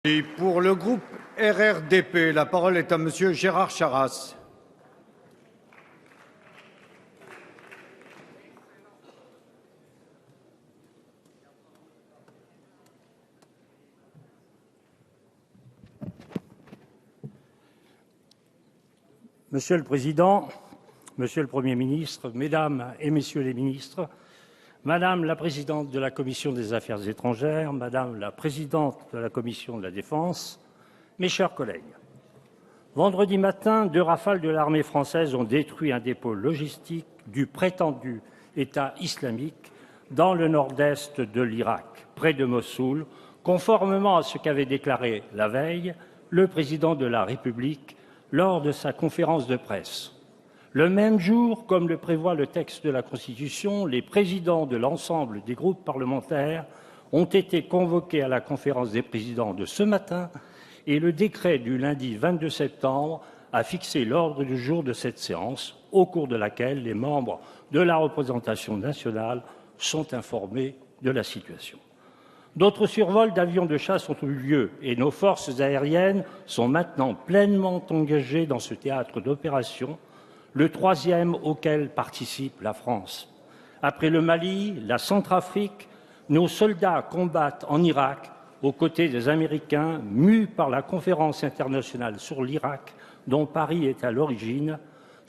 Et pour le groupe RRDP, la parole est à Monsieur Gérard Charras. Monsieur le Président, Monsieur le Premier ministre, Mesdames et Messieurs les ministres, Madame la Présidente de la Commission des Affaires étrangères, Madame la Présidente de la Commission de la Défense, mes chers collègues. Vendredi matin, 2 rafales de l'armée française ont détruit un dépôt logistique du prétendu État islamique dans le nord-est de l'Irak, près de Mossoul, conformément à ce qu'avait déclaré la veille le Président de la République lors de sa conférence de presse. Le même jour, comme le prévoit le texte de la Constitution, les présidents de l'ensemble des groupes parlementaires ont été convoqués à la conférence des présidents de ce matin et le décret du lundi 22 septembre a fixé l'ordre du jour de cette séance, au cours de laquelle les membres de la représentation nationale sont informés de la situation. D'autres survols d'avions de chasse ont eu lieu et nos forces aériennes sont maintenant pleinement engagées dans ce théâtre d'opération, le 3e auquel participe la France. Après le Mali, la Centrafrique, nos soldats combattent en Irak aux côtés des Américains, mus par la conférence internationale sur l'Irak, dont Paris est à l'origine,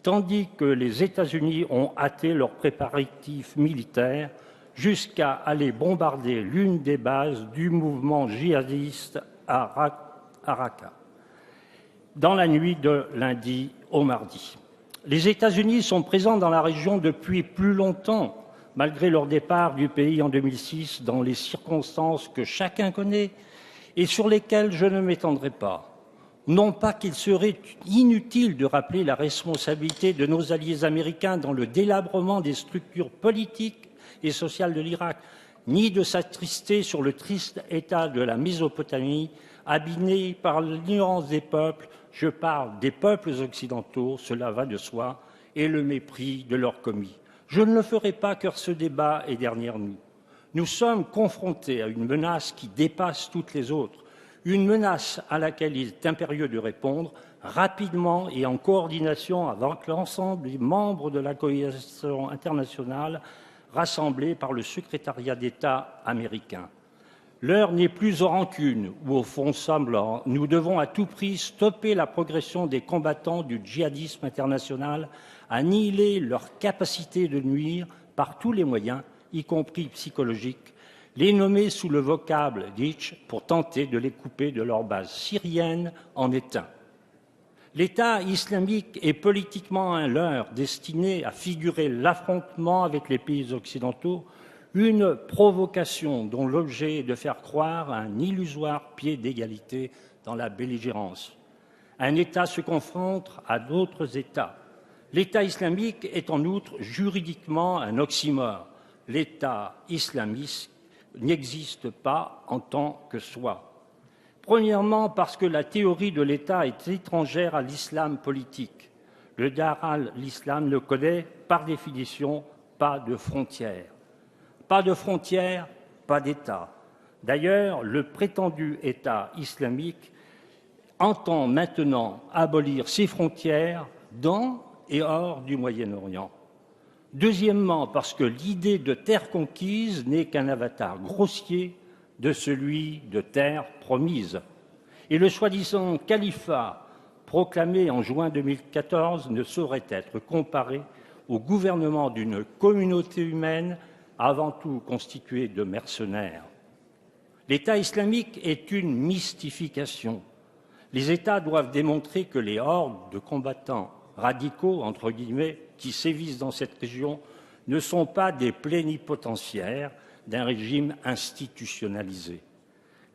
tandis que les États-Unis ont hâté leurs préparatifs militaires jusqu'à aller bombarder l'une des bases du mouvement djihadiste à Raqqa, dans la nuit de lundi au mardi. Les États-Unis sont présents dans la région depuis plus longtemps, malgré leur départ du pays en 2006, dans les circonstances que chacun connaît et sur lesquelles je ne m'étendrai pas. Non pas qu'il serait inutile de rappeler la responsabilité de nos alliés américains dans le délabrement des structures politiques et sociales de l'Irak, ni de s'attrister sur le triste état de la Mésopotamie, abîmée par l'ignorance des peuples. Je parle des peuples occidentaux, cela va de soi, et le mépris de leurs commis. Je ne le ferai pas car ce débat est derrière nous. Nous sommes confrontés à une menace qui dépasse toutes les autres, une menace à laquelle il est impérieux de répondre rapidement et en coordination avec l'ensemble des membres de la coalition internationale rassemblés par le secrétariat d'État américain. L'heure n'est plus aux rancunes ou aux faux semblants. Nous devons à tout prix stopper la progression des combattants du djihadisme international, annihiler leur capacité de nuire par tous les moyens, y compris psychologiques, les nommer sous le vocable Ditch pour tenter de les couper de leur base syrienne en est un. L'État islamique est politiquement un leurre destiné à figurer l'affrontement avec les pays occidentaux, une provocation dont l'objet est de faire croire à un illusoire pied d'égalité dans la belligérance. Un État se confronte à d'autres États. L'État islamique est en outre juridiquement un oxymore. L'État islamiste n'existe pas en tant que soi. Premièrement, parce que la théorie de l'État est étrangère à l'islam politique. Le Dar al-Islam ne connaît, par définition, pas de frontières. Pas de frontières, pas d'État. D'ailleurs, le prétendu État islamique entend maintenant abolir ses frontières dans et hors du Moyen-Orient. Deuxièmement, parce que l'idée de terre conquise n'est qu'un avatar grossier de celui de terre promise. Et le soi-disant califat proclamé en juin 2014 ne saurait être comparé au gouvernement d'une communauté humaine avant tout constituée de mercenaires. L'État islamique est une mystification. Les États doivent démontrer que les hordes de combattants radicaux, entre guillemets, qui sévissent dans cette région ne sont pas des plénipotentiaires d'un régime institutionnalisé.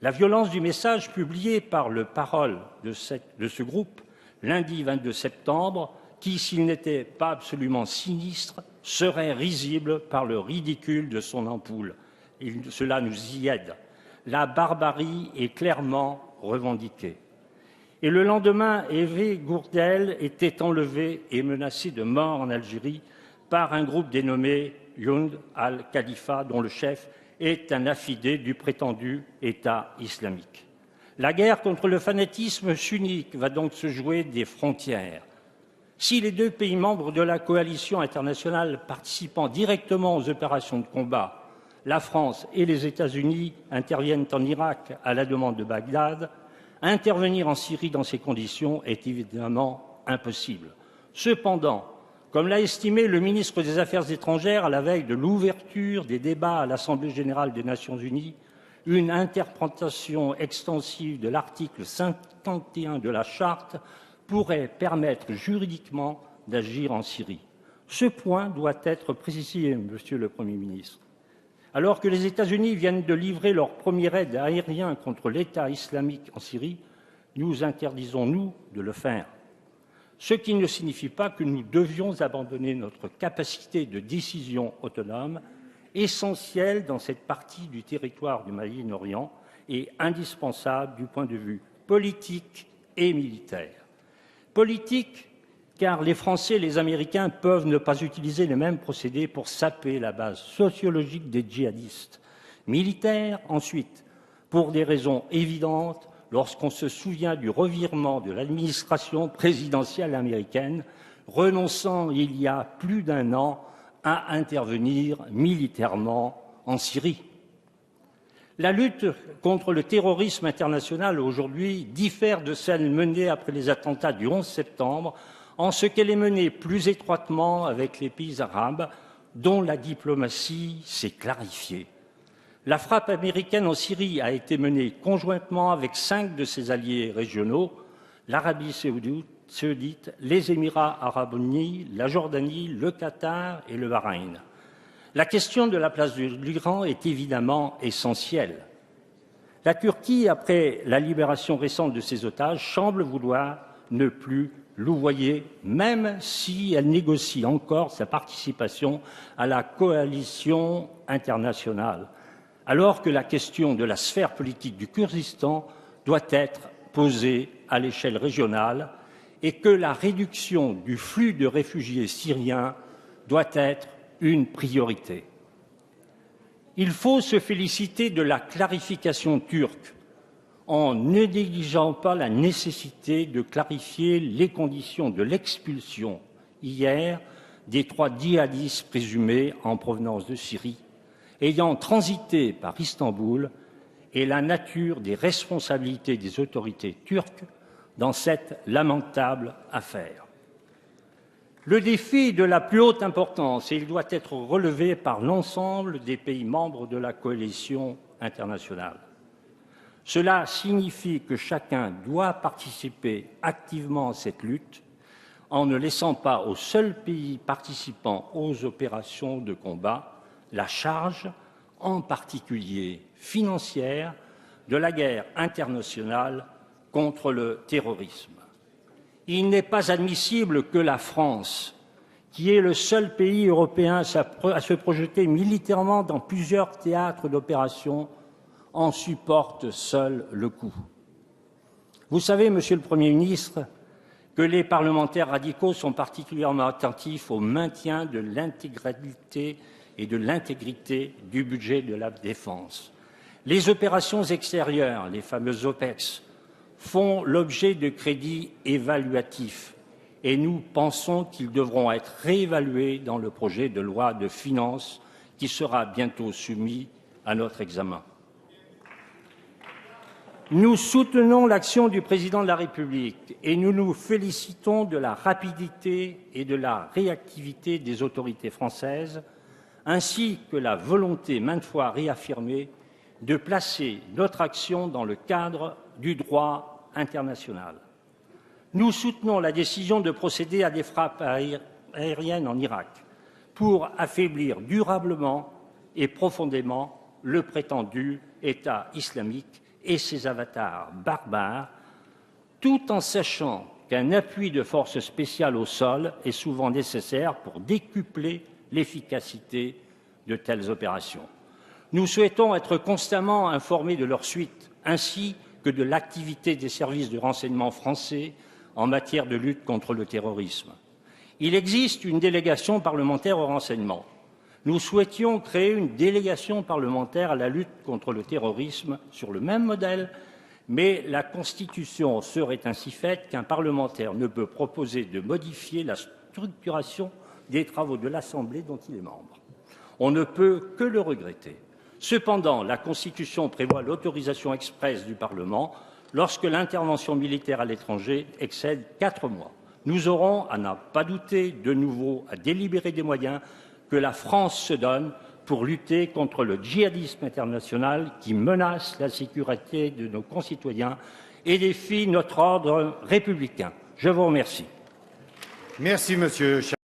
La violence du message publié par le Parole de ce groupe lundi 22 septembre, qui, s'il n'était pas absolument sinistre, serait risible par le ridicule de son ampoule. Cela nous y aide. La barbarie est clairement revendiquée. Et le lendemain, Hervé Gourdel était enlevé et menacé de mort en Algérie par un groupe dénommé Yound al-Khalifa, dont le chef est un affidé du prétendu État islamique. La guerre contre le fanatisme sunnite va donc se jouer des frontières. Si les deux pays membres de la coalition internationale participant directement aux opérations de combat, la France et les États-Unis, interviennent en Irak à la demande de Bagdad, intervenir en Syrie dans ces conditions est évidemment impossible. Cependant, comme l'a estimé le ministre des Affaires étrangères à la veille de l'ouverture des débats à l'Assemblée générale des Nations unies, une interprétation extensive de l'article 51 de la Charte pourrait permettre juridiquement d'agir en Syrie. Ce point doit être précisé, Monsieur le Premier ministre. Alors que les États-Unis viennent de livrer leur premier raid aérien contre l'État islamique en Syrie, nous interdisons, nous, de le faire. Ce qui ne signifie pas que nous devions abandonner notre capacité de décision autonome, essentielle dans cette partie du territoire du Moyen-Orient et indispensable du point de vue politique et militaire. Politique, car les Français et les Américains peuvent ne pas utiliser les mêmes procédés pour saper la base sociologique des djihadistes. Militaire, ensuite, pour des raisons évidentes, lorsqu'on se souvient du revirement de l'administration présidentielle américaine, renonçant il y a plus d'un an à intervenir militairement en Syrie. La lutte contre le terrorisme international aujourd'hui diffère de celle menée après les attentats du 11 septembre en ce qu'elle est menée plus étroitement avec les pays arabes dont la diplomatie s'est clarifiée. La frappe américaine en Syrie a été menée conjointement avec 5 de ses alliés régionaux, l'Arabie saoudite, les Émirats arabes unis, la Jordanie, le Qatar et le Bahreïn. La question de la place de l'Iran est évidemment essentielle. La Turquie, après la libération récente de ses otages, semble vouloir ne plus louvoyer, même si elle négocie encore sa participation à la coalition internationale, alors que la question de la sphère politique du Kurdistan doit être posée à l'échelle régionale et que la réduction du flux de réfugiés syriens doit être une priorité. Il faut se féliciter de la clarification turque en ne négligeant pas la nécessité de clarifier les conditions de l'expulsion hier des 3 djihadistes présumés en provenance de Syrie, ayant transité par Istanbul, et la nature des responsabilités des autorités turques dans cette lamentable affaire. Le défi est de la plus haute importance et il doit être relevé par l'ensemble des pays membres de la coalition internationale. Cela signifie que chacun doit participer activement à cette lutte en ne laissant pas aux seuls pays participant aux opérations de combat la charge, en particulier financière, de la guerre internationale contre le terrorisme. Il n'est pas admissible que la France, qui est le seul pays européen à se projeter militairement dans plusieurs théâtres d'opération, en supporte seul le coût. Vous savez, Monsieur le Premier ministre, que les parlementaires radicaux sont particulièrement attentifs au maintien de l'intégralité et de l'intégrité du budget de la défense. Les opérations extérieures, les fameuses OPEX, font l'objet de crédits évaluatifs et nous pensons qu'ils devront être réévalués dans le projet de loi de finances qui sera bientôt soumis à notre examen. Nous soutenons l'action du président de la République et nous nous félicitons de la rapidité et de la réactivité des autorités françaises, ainsi que la volonté maintes fois réaffirmée de placer notre action dans le cadre du droit international. Nous soutenons la décision de procéder à des frappes aériennes en Irak pour affaiblir durablement et profondément le prétendu État islamique et ses avatars barbares, tout en sachant qu'un appui de forces spéciales au sol est souvent nécessaire pour décupler l'efficacité de telles opérations. Nous souhaitons être constamment informés de leur suite, ainsi que de l'activité des services de renseignement français en matière de lutte contre le terrorisme. Il existe une délégation parlementaire au renseignement. Nous souhaitions créer une délégation parlementaire à la lutte contre le terrorisme sur le même modèle Mais la Constitution serait ainsi faite qu'un parlementaire ne peut proposer de modifier la structuration des travaux de l'Assemblée dont il est membre. On ne peut que le regretter. Cependant, la Constitution prévoit l'autorisation expresse du Parlement lorsque l'intervention militaire à l'étranger excède 4 mois. Nous aurons, à n'en pas douter, de nouveau à délibérer des moyens que la France se donne pour lutter contre le djihadisme international qui menace la sécurité de nos concitoyens et défie notre ordre républicain. Je vous remercie. Merci, monsieur.